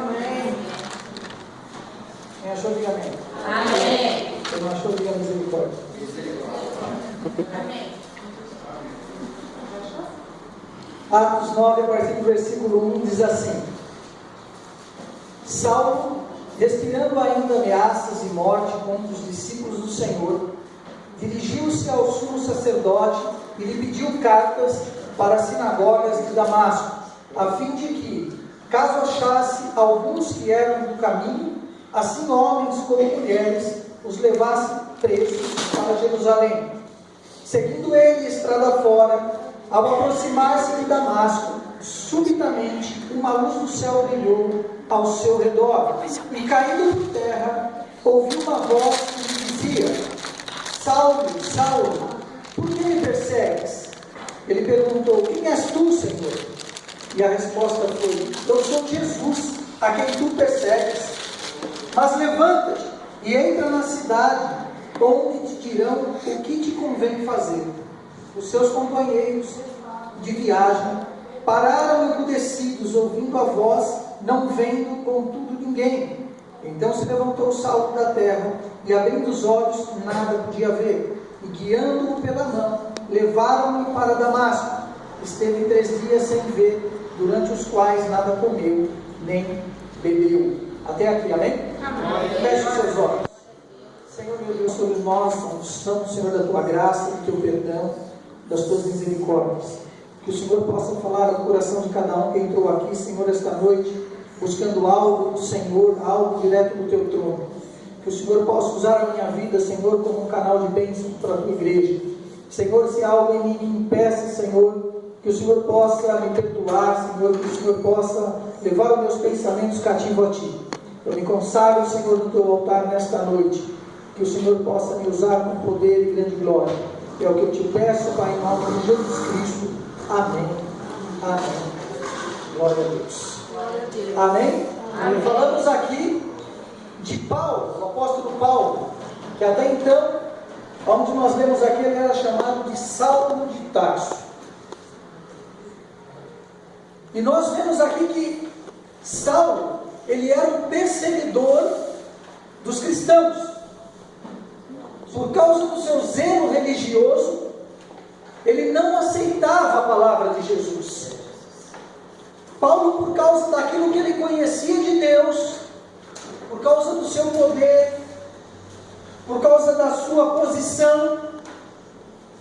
Amém. Quem achou, diga amém. Amém. Quem não achou, diga misericórdia. Amém. Atos 9, a partir do versículo 1, diz assim: Saulo, respirando ainda ameaças e morte contra os discípulos do Senhor, dirigiu-se ao sumo sacerdote e lhe pediu cartas para as sinagogas de Damasco, a fim de que, caso achasse alguns que eram do caminho, assim homens como mulheres, os levasse presos para Jerusalém. Seguindo ele estrada fora, ao aproximar-se de Damasco, subitamente uma luz do céu brilhou ao seu redor, e caindo por terra, ouviu uma voz que lhe dizia: Saulo, Saulo, por que me persegues? Ele perguntou: quem és tu, Senhor? E a resposta foi: eu sou Jesus, a quem tu persegues. Mas levanta-te e entra na cidade, onde te dirão o que te convém fazer. Os seus companheiros de viagem pararam emudecidos, ouvindo a voz, não vendo contudo ninguém. Então se levantou Saulo da terra, e abrindo os olhos, nada podia ver. E guiando-o pela mão, levaram-no para Damasco. Esteve 3 dias sem ver, durante os quais nada comeu, nem bebeu. Até aqui, amém? Amém. Feche os seus olhos. Senhor meu Deus, sobre nós, unção, Senhor, da tua graça, do teu perdão, das tuas misericórdias. Que o Senhor possa falar ao coração de cada um que entrou aqui, Senhor, esta noite, buscando algo do Senhor, algo direto do teu trono. Que o Senhor possa usar a minha vida, Senhor, como um canal de bênção para a tua igreja. Senhor, se algo em mim me impeça, Senhor, que o Senhor possa me perdoar, Senhor, que o Senhor possa levar os meus pensamentos cativos a Ti. Eu me consagro, Senhor, no Teu altar nesta noite, que o Senhor possa me usar com poder e grande glória. É o que eu Te peço, Pai, em nome de Jesus Cristo. Amém. Amém. Glória a Deus. Amém? Amém. Falamos aqui de Paulo, o apóstolo Paulo, que até então, onde nós lemos aqui, ele era chamado de Saulo de Tarso. E nós vemos aqui que Saulo, ele era um perseguidor dos cristãos. Por causa do seu zelo religioso, ele não aceitava a palavra de Jesus. Paulo, por causa daquilo que ele conhecia de Deus, por causa do seu poder, por causa da sua posição,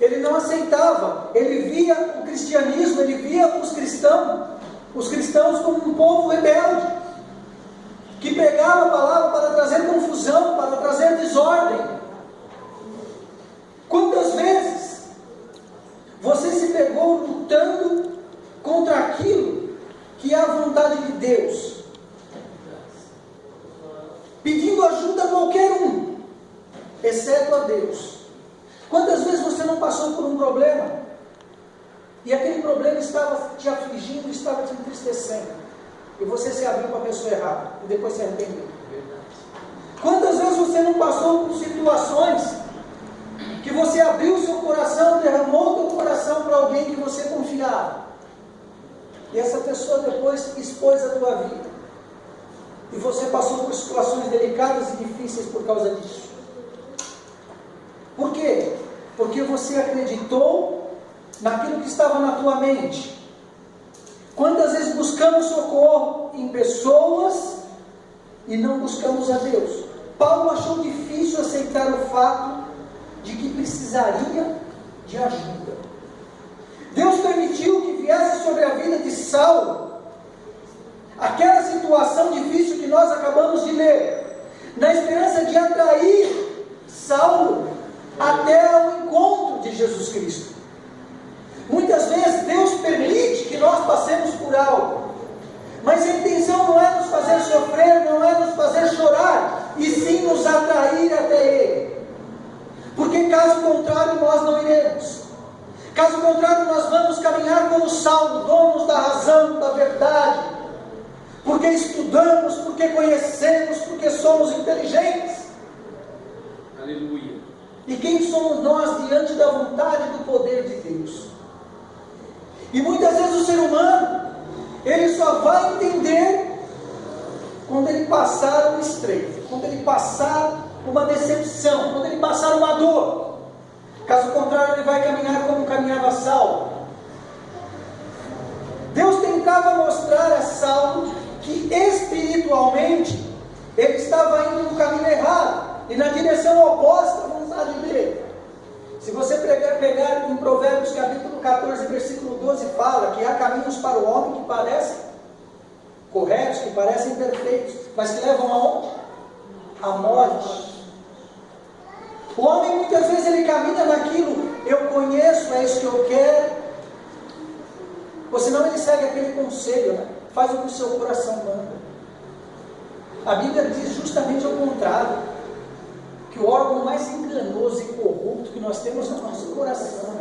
ele não aceitava. Ele via o cristianismo, ele via os cristãos como um povo rebelde, que pregava a palavra para trazer confusão, para trazer desordem. Quantas vezes você se pegou lutando contra aquilo que é a vontade de Deus, pedindo ajuda a qualquer um, exceto a Deus? Quantas vezes você não passou por um problema, e aquele problema estava te afligindo, estava te entristecendo, e você se abriu para a pessoa errada, e depois se arrependeu? Quantas vezes você não passou por situações que você abriu o seu coração, derramou o seu coração para alguém que você confiava, e essa pessoa depois expôs a tua vida, e você passou por situações delicadas e difíceis por causa disso? Por quê? Porque você acreditou naquilo que estava na tua mente. Quantas vezes buscamos socorro em pessoas e não buscamos a Deus? Paulo achou difícil aceitar o fato de que precisaria de ajuda. Deus permitiu que viesse sobre a vida de Saulo aquela situação difícil que nós acabamos de ler, na esperança de atrair Saulo até o encontro de Jesus Cristo. Muitas vezes Deus permite que nós passemos por algo, mas a intenção não é nos fazer sofrer, não é nos fazer chorar, e sim nos atrair até Ele. Porque caso contrário nós não iremos. Caso contrário nós vamos caminhar como Saulo, donos da razão, da verdade, porque estudamos, porque conhecemos, porque somos inteligentes. Aleluia. E quem somos nós diante da vontade e do poder de Deus? E muitas vezes o ser humano, ele só vai entender quando ele passar um estreito, quando ele passar uma decepção, quando ele passar uma dor. Caso contrário, ele vai caminhar como caminhava Saulo. Deus tentava mostrar a Saulo que espiritualmente ele estava indo no caminho errado e na direção oposta à vontade dele. Se você pegar em Provérbios capítulo 14, versículo 12, fala que há caminhos para o homem que parecem corretos, que parecem perfeitos, mas que levam aonde? À morte. O homem muitas vezes ele caminha naquilo, eu conheço, é isso que eu quero, ou senão ele segue aquele conselho, né? Faz o que o seu coração manda. A Bíblia diz justamente ao contrário, que o órgão mais enganoso e corrupto que nós temos é o nosso coração.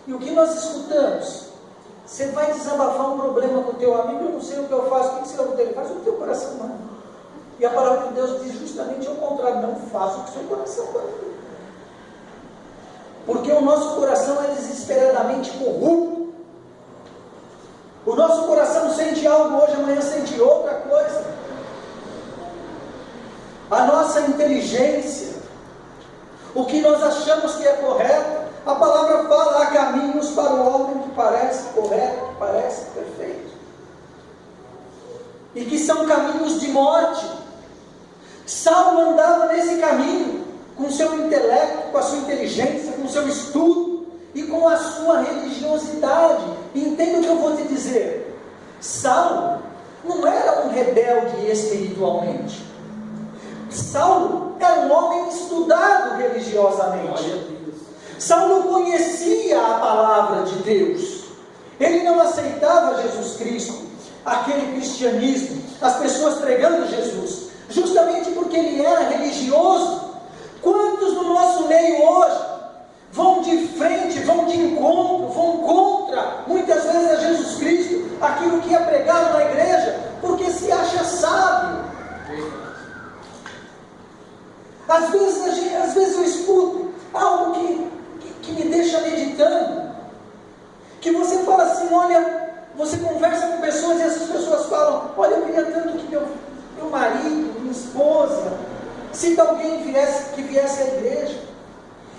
E o que nós escutamos? Você vai desabafar um problema com o teu amigo, eu não sei o que eu faço, o que você ouve dele? Faz o que o teu coração manda. E a palavra de Deus diz justamente ao contrário, não faça o que o seu coração manda. Porque o nosso coração é desesperadamente corrupto. O nosso coração sente algo hoje, amanhã sente outra coisa. A nossa inteligência, o que nós achamos que é correto, a palavra fala, há caminhos para o homem que parece correto, que parece perfeito, e que são caminhos de morte. Saulo andava nesse caminho, com seu intelecto, com a sua inteligência, com seu estudo, e com a sua religiosidade. Entenda o que eu vou te dizer. Saulo não era um rebelde espiritualmente. Saulo era um homem estudado religiosamente. Saulo conhecia a palavra de Deus. Ele não aceitava Jesus Cristo, aquele cristianismo, as pessoas pregando Jesus, justamente porque ele era religioso. Quantos no nosso meio hoje vão de frente, vão de encontro, vão contra, muitas vezes, a Jesus Cristo, aquilo que é pregado na igreja, porque se acha sábio. Às vezes eu escuto algo que me deixa meditando, que você fala assim, olha, você conversa com pessoas e essas pessoas falam, olha, eu queria tanto que meu marido, minha esposa, se alguém que viesse à igreja.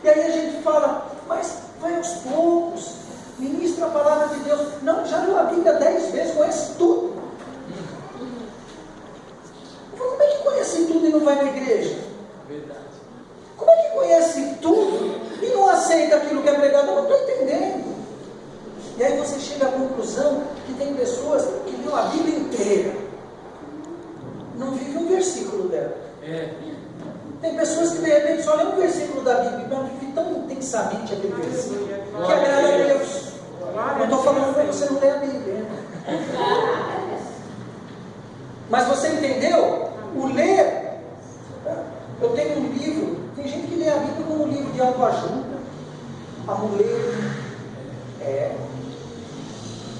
E aí a gente fala, mas vai aos poucos, ministra a palavra de Deus. Não, já leu a Bíblia 10 vezes, conhece tudo. Eu falo, como é que conhece tudo e não vai na igreja? Verdade. Como é que conhece tudo e não aceita aquilo que é pregado? Eu não estou entendendo. E aí você chega à conclusão que tem pessoas que lêem a Bíblia inteira, não vivem um versículo dela. Tem pessoas que de repente só lêem um versículo da Bíblia, mas vivem tão intensamente aquele versículo que agrada a Deus. Eu estou falando para você não ler a Bíblia. Mas você entendeu? O ler. Eu tenho um livro, tem gente que lê a Bíblia como um livro de autoajuda, amuleto.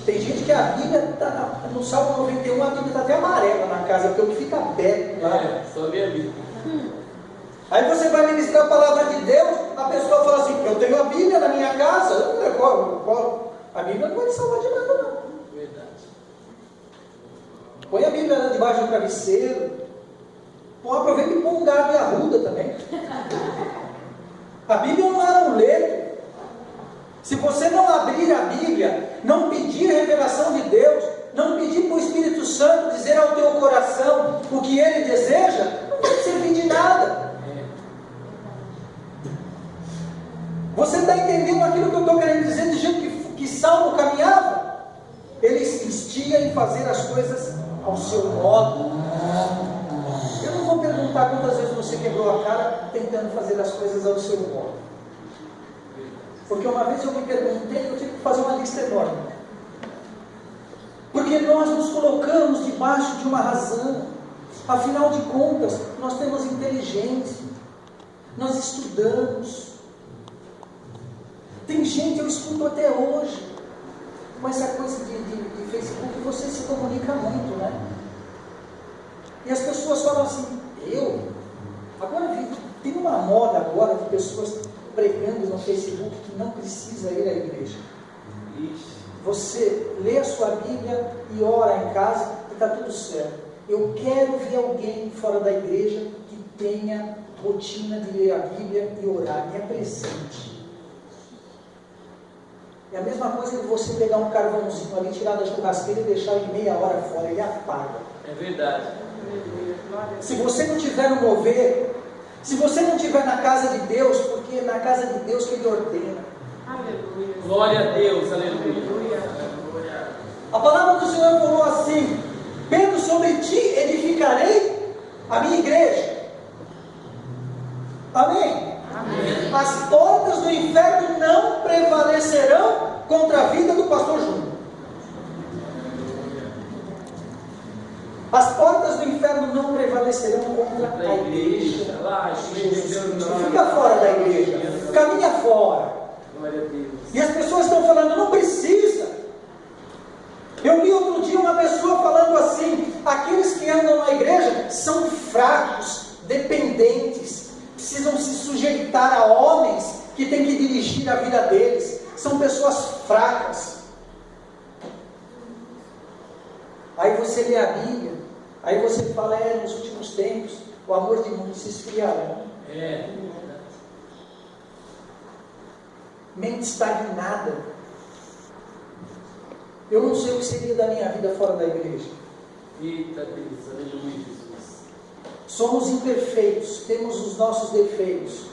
Tem gente que a Bíblia está no Salmo 91, a Bíblia está até amarela na casa, porque o que fica aberto lá. Só lê a Bíblia. Aí você vai ministrar a palavra de Deus, a pessoa fala assim, eu tenho a Bíblia na minha casa, eu não recordo. A Bíblia não vai te salvar de nada, não. Verdade. Põe a Bíblia debaixo do travesseiro. Aproveita e põe um galho de arruda também. A Bíblia não é um amuleto. Se você não abrir a Bíblia, não pedir a revelação de Deus, não pedir para o Espírito Santo dizer ao teu coração o que ele deseja, não vai servir de nada. Você está entendendo aquilo que eu estou querendo dizer, de jeito que Saulo caminhava? Ele insistia em fazer as coisas ao seu modo. Eu não vou perguntar quantas vezes você quebrou a cara tentando fazer as coisas ao seu modo. Porque uma vez eu me perguntei, eu tive que fazer uma lista enorme. Porque nós nos colocamos debaixo de uma razão. Afinal de contas, nós temos inteligência. Nós estudamos. Tem gente, eu escuto até hoje, com essa coisa de Facebook, você se comunica muito, né? E as pessoas falam assim, agora tem uma moda agora de pessoas pregando no Facebook que não precisa ir à igreja. Você lê a sua Bíblia e ora em casa e está tudo certo. Eu quero ver alguém fora da igreja que tenha rotina de ler a Bíblia e orar. Me apresente. É a mesma coisa que você pegar um carvãozinho ali, tirar da churrasqueira e deixar ele meia hora fora, ele apaga. É verdade. Se você não tiver no mover, se você não estiver na casa de Deus, porque é na casa de Deus que Ele ordena. Aleluia. Glória a Deus, aleluia. A palavra do Senhor falou assim: Pedro, sobre ti edificarei a minha igreja. Amém? Amém. As portas do inferno não prevalecerão contra a vida do pastor Júnior. As portas do inferno não prevalecerão contra a igreja. Fica fora da igreja. Caminha fora. Glória a Deus. E as pessoas estão falando, não precisa. Eu li outro dia uma pessoa falando assim: aqueles que andam na igreja são fracos, dependentes, precisam se sujeitar a homens que têm que dirigir a vida deles. São pessoas fracas. Aí você lê a Bíblia, aí você fala, nos últimos tempos, o amor de muitos se esfriará. Mente estagnada. Eu não sei o que seria da minha vida fora da igreja. Eita Deus, aleluia, Jesus. Somos imperfeitos, temos os nossos defeitos.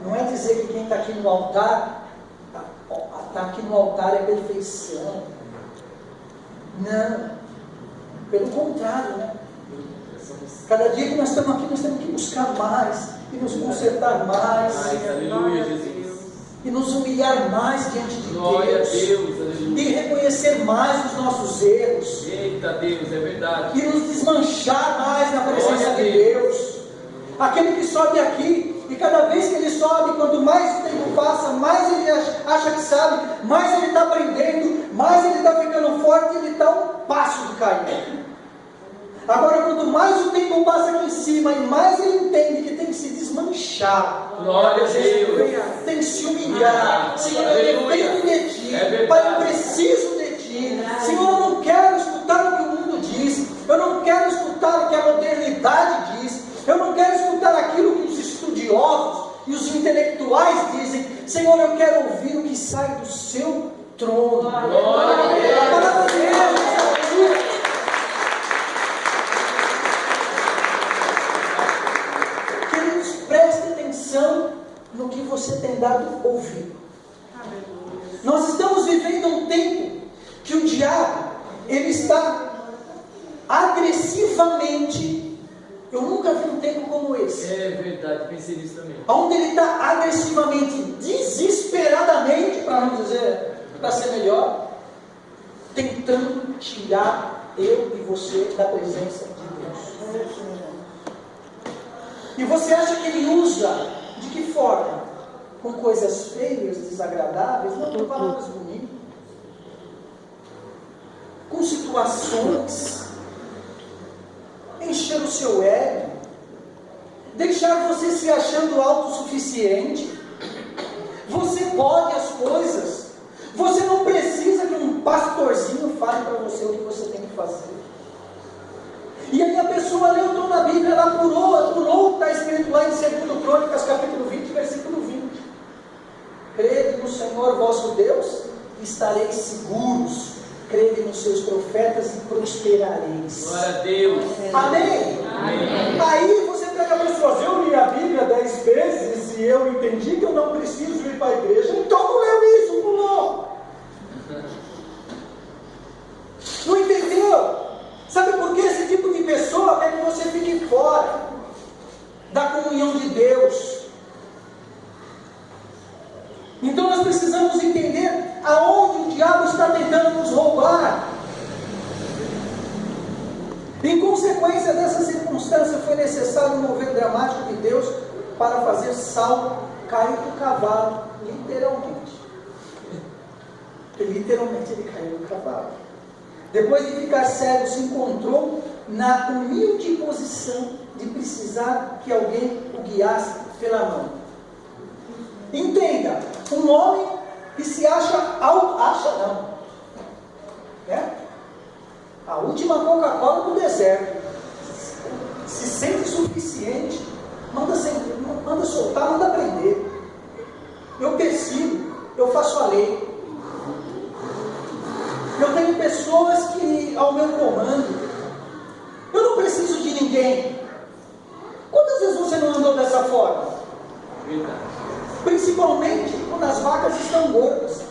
Não é dizer que quem está aqui no altar, está aqui no altar é perfeição. Não. Pelo contrário, Cada dia que nós estamos aqui, nós temos que buscar mais, e nos consertar mais, aleluia, Jesus. E nos humilhar mais diante de Glória Deus, a Deus, aleluia. e reconhecer mais os nossos erros, Eita Deus, é verdade. e nos desmanchar mais na presença Glória a de Deus. Aquele que sobe aqui, e cada vez que ele sobe, quanto mais o tempo passa, mais ele acha que sabe, mais ele está aprendendo, mais ele está ficando forte, e ele está um passo de cair. Agora, quanto mais o tempo passa aqui em cima, e mais ele entende que tem que se desmanchar. Glória a Deus. Tem que se humilhar. Senhor, eu dependo de Ti. Pai, eu preciso de Ti. Senhor, eu não quero escutar o que o mundo diz. Eu não quero escutar o que a modernidade diz. Eu não quero escutar aquilo que os estudiosos e os intelectuais dizem. Senhor, eu quero ouvir o que sai do Seu trono. Glória a Deus. A palavra de Deus. Preste atenção no que você tem dado ouvido. Nós estamos vivendo um tempo que o diabo, ele está agressivamente, eu nunca vi um tempo como esse. É verdade, pensei nisso também. Onde ele está agressivamente, desesperadamente, para não dizer, para ser melhor, tentando tirar eu e você da presença de Deus. E você acha que ele usa de que forma? Com coisas feias, desagradáveis? Não, com palavras bonitas. Com situações. Encher o seu ego. Deixar você se achando autossuficiente. Você pode as coisas. Você não precisa que um pastorzinho fale para você o que você tem que fazer. E aí a pessoa leu toda a Bíblia, ela apurou, está escrito lá em 2 Crônicas, capítulo 20, versículo 20. Crede no Senhor vosso Deus, e estareis seguros. Crede nos seus profetas e prosperareis. Glória a Deus. Amém? Amém. Aí você pega a pessoa, eu li a Bíblia 10 vezes, e eu entendi que eu não preciso ir para a igreja, então não leu isso, pulou. Não entendeu? Sabe por que esse tipo de pessoa quer que você fique fora da comunhão de Deus? Então nós precisamos entender aonde o diabo está tentando nos roubar. Em consequência dessa circunstância, foi necessário um mover dramático de Deus para fazer Saulo cair do cavalo, literalmente. Literalmente ele caiu do cavalo. Depois de ficar cego, se encontrou na humilde posição de precisar que alguém o guiasse pela mão. Entenda, um homem que se acha alto, acha não. A última última Coca-Cola do deserto. Se sente suficiente, manda soltar, manda prender. Eu decido, eu faço a lei. Eu tenho pessoas que ao meu comando. Eu não preciso de ninguém. Quantas vezes você não andou dessa forma? Verdade. Principalmente quando as vacas estão gordas.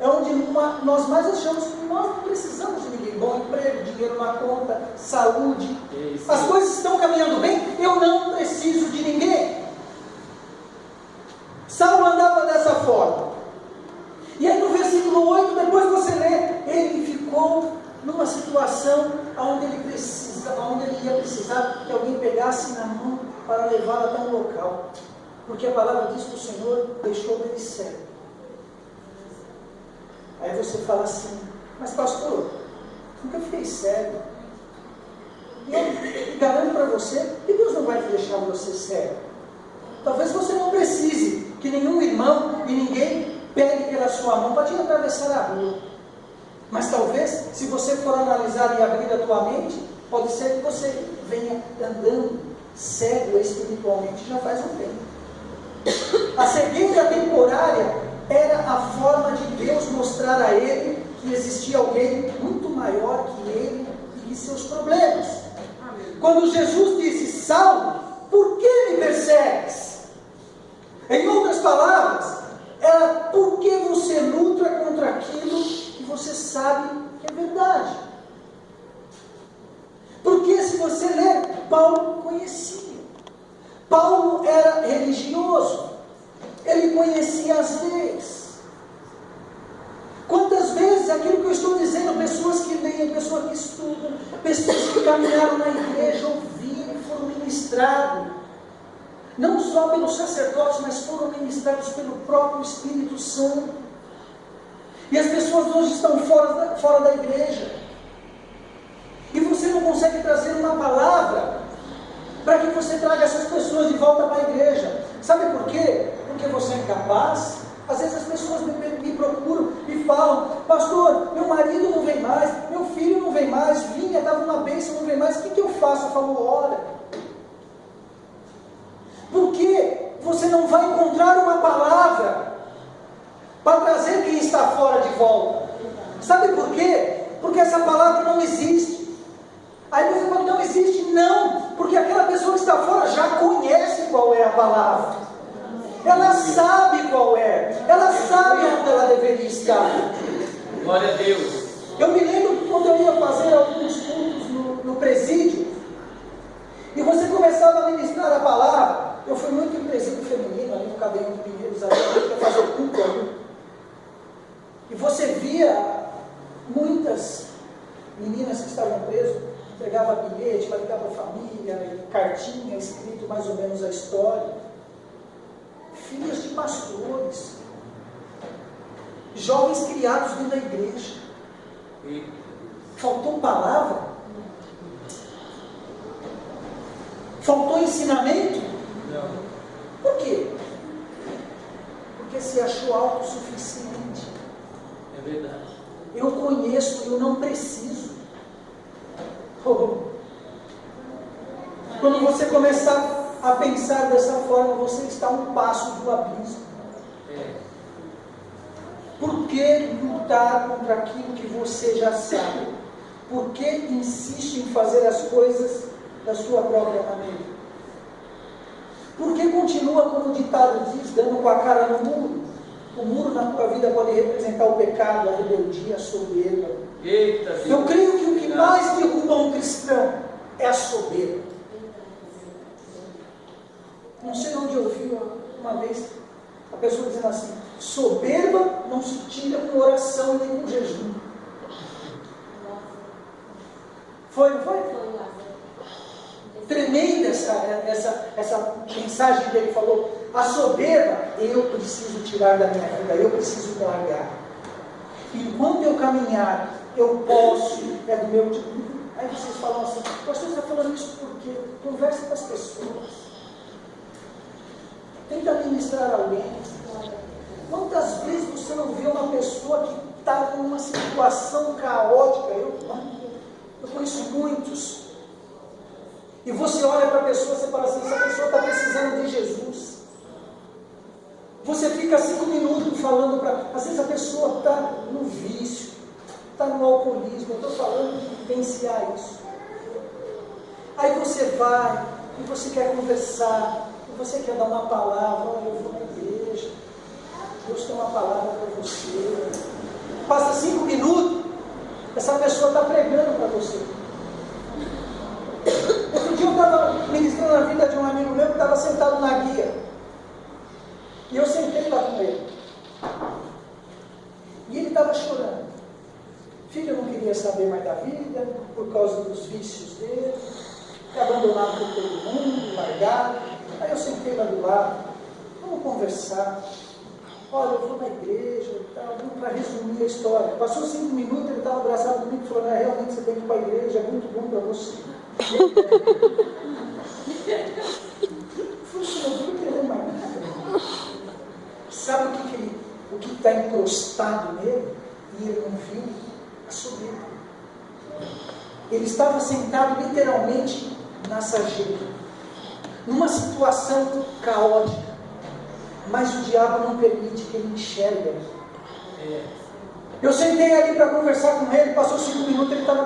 É onde nós mais achamos que nós não precisamos de ninguém. Bom emprego, dinheiro na conta, saúde. As coisas estão caminhando bem, eu não preciso de ninguém. Saulo andava dessa forma. E aí no versículo 8, depois você lê, ele ficou numa situação onde ele ia precisar que alguém pegasse na mão para levá-lo até um local. Porque a palavra diz que o Senhor deixou ele cego. Aí você fala assim, mas pastor, nunca fiquei cego. E eu garanto para você que Deus não vai deixar você cego. Talvez você não precise que nenhum irmão e ninguém pegue pela sua mão para te atravessar a rua. Mas talvez, se você for analisar e abrir a tua mente, pode ser que você venha andando cego espiritualmente já faz um tempo. A cegueira temporária era a forma de Deus mostrar a ele que existia alguém muito maior que ele e que seus problemas. Quando Jesus disse, Saulo, por que me persegues? Em outras palavras, era porque você luta contra aquilo que você sabe que é verdade. Porque se você ler, Paulo conhecia. Paulo era religioso. Ele conhecia as leis. Quantas vezes aquilo que eu estou dizendo, pessoas que leem, pessoas que estudam, pessoas que caminharam na igreja, ouviram, foram ministrados, não só pelos sacerdotes, mas foram ministrados pelo próprio Espírito Santo. E as pessoas hoje estão fora da igreja. E você não consegue trazer uma palavra para que você traga essas pessoas de volta para a igreja. Sabe por quê? Porque você é incapaz. Às vezes as pessoas me procuram e falam, pastor, meu marido não vem mais, meu filho não vem mais, vinha, dava uma bênção, não vem mais, o que eu faço? Eu falo, ora. Porque você não vai encontrar uma palavra para trazer quem está fora de volta. Sabe por quê? Porque essa palavra não existe. Aí você fala, não existe? Não, porque aquela pessoa que está fora já conhece qual é a palavra. Ela sabe qual é. Ela sabe onde ela deveria estar. Glória a Deus. Eu me lembro que quando eu ia fazer alguns cultos no presídio, e você começava a ministrar a palavra, eu fui muito em presídio feminino, ali no Cadeirão de Pinheiros, ali, para fazer o culto ali. E você via muitas meninas que estavam presas, entregava bilhete, para ligar para a família, cartinha, escrito mais ou menos a história. Filhas de pastores, jovens criados dentro da igreja. Faltou palavra? Faltou ensinamento? Não. Por quê? Porque se achou autossuficiente. É verdade. Eu conheço, eu não preciso. Quando você começar a pensar dessa forma, você está a um passo do abismo. Por que lutar contra aquilo que você já sabe? Por que insiste em fazer as coisas da sua própria maneira? Por que continua, como o ditado diz, dando com a cara no muro? O muro na tua vida pode representar o pecado, a rebeldia, a soberba. Eita, Eu creio que o que mais derruba um cristão é a soberba. Não sei onde eu ouvi uma vez a pessoa dizendo assim, soberba não se tira com oração nem com jejum. Foi, não foi? Tremenda essa mensagem que ele falou. A soberba, eu preciso tirar da minha vida, eu preciso largar. Enquanto eu caminhar, eu posso, é do meu tipo. Aí vocês falam assim, pastor, você está falando isso por quê? Conversa com as pessoas. Tenta ministrar alguém. Quantas vezes você não vê uma pessoa que está numa situação caótica? Eu conheço muitos. E você olha para a pessoa, você fala assim, essa pessoa está precisando de Jesus. Você fica 5 minutos falando para... Às vezes a pessoa está no vício, está no alcoolismo. Eu estou falando de vivenciar isso. Aí você vai, e você quer conversar, e você quer dar uma palavra. Olha, eu vou na igreja, Deus tem uma palavra para você. Passa 5 minutos, essa pessoa está pregando para você. Outro dia eu estava ministrando a vida de um amigo meu que estava sentado na guia. E eu sentei lá com ele. E ele estava chorando. Filho não queria saber mais da vida, por causa dos vícios dele, abandonado por todo mundo, largado. Aí eu sentei lá do lado, vamos conversar. Olha, eu vou na igreja e tal, para resumir a história. Passou 5 minutos, ele estava abraçado comigo e falou, realmente você tem que ir para a igreja, é muito bom para você. Funcionou, não entendeu mais nada. Sabe o que está encrostado nele? E ele não viu? A soberba. Ele estava sentado literalmente na sarjeta, numa situação caótica, mas o diabo não permite que ele enxergue. Eu sentei ali para conversar com ele, passou 5 minutos, ele estava